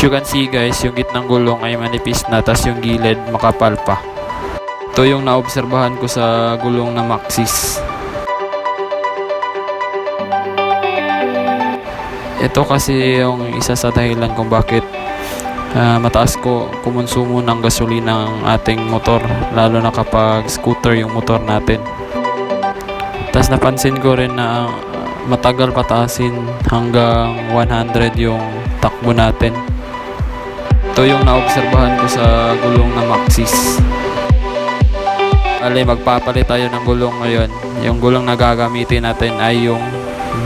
you can see guys, yung gitnang gulong ay manipis na, tas yung gilid makapal pa. Ito yung naobserbahan ko sa gulong na Maxxis. Ito kasi yung isa sa dahilan kung bakit mataas ko kumonsumo ng gasolina ang ating motor, lalo na kapag scooter yung motor natin. Tas napansin ko rin na matagal pataasin hanggang 100 yung takbo natin. Ito yung naobserbahan ko sa gulong na Maxxis. Magpapalit tayo ng gulong ngayon. Yung gulong na gagamitin natin ay yung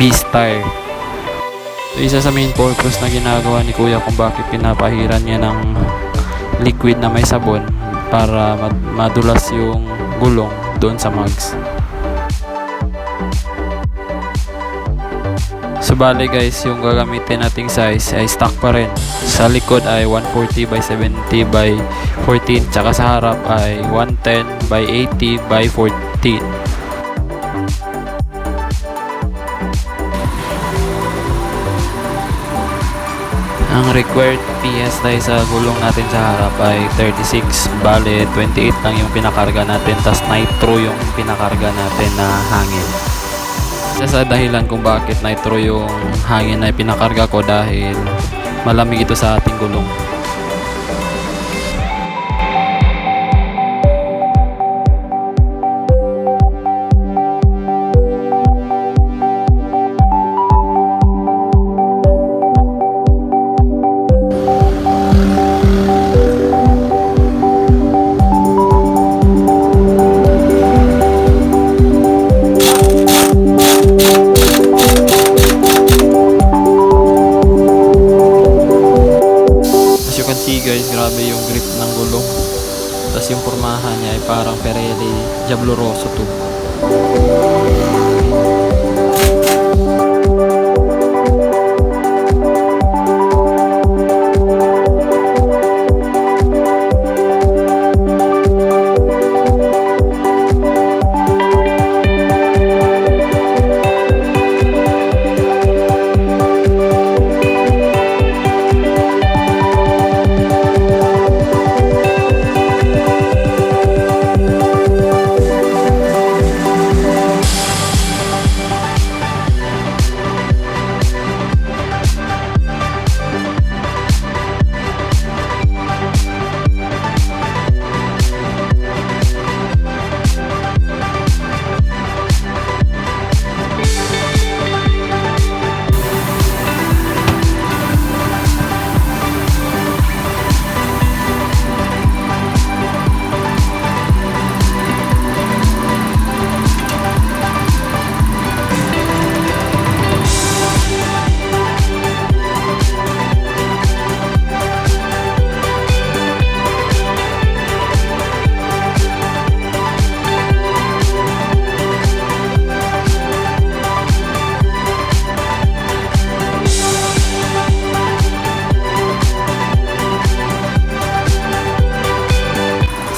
B-Star. So, isa sa main purpose na ginagawa ni Kuya kung bakit pinapahiran niya ng liquid na may sabon para madulas yung gulong doon sa mags. So bale guys, yung gagamitin nating size ay stock pa rin. Sa likod ay 140 by 70 by 14, tsaka sa harap ay 110 by 80 by 14. Ang required PSI sa gulong natin sa harap ay 36, bale 28 lang yung pinakarga natin, tas nitro yung pinakarga natin na hangin. Isa sa dahilan kung bakit nitro yung hangin na pinakarga ko dahil malamig ito sa ating gulong. Guys, grabe yung grip ng gulong. Tapos yung pormahan niya ay parang Pirelli Diablo Rosso 2.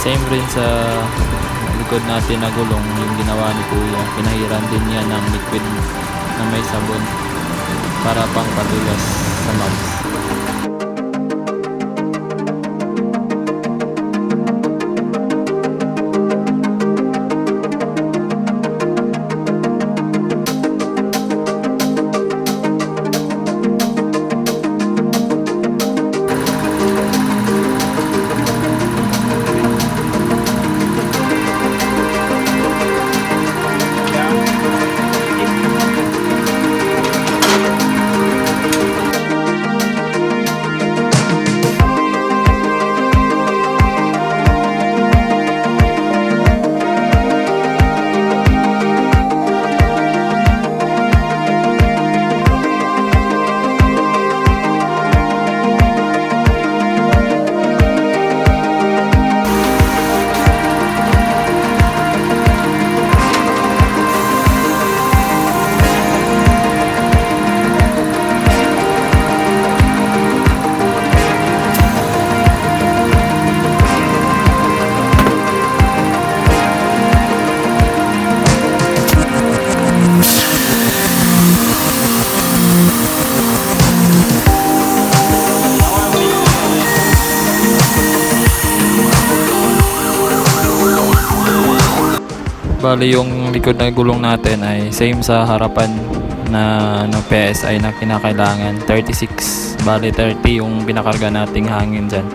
Same rin sa likod natin na gulong yung ginawa ni Kuya. Pinahiran din niya ng liquid na may sabon para pang padulas sa mags. Bali yung likod na gulong natin ay same sa harapan na PSI na kinakailangan, 36. Bali 30 yung pinakarga nating hangin dyan.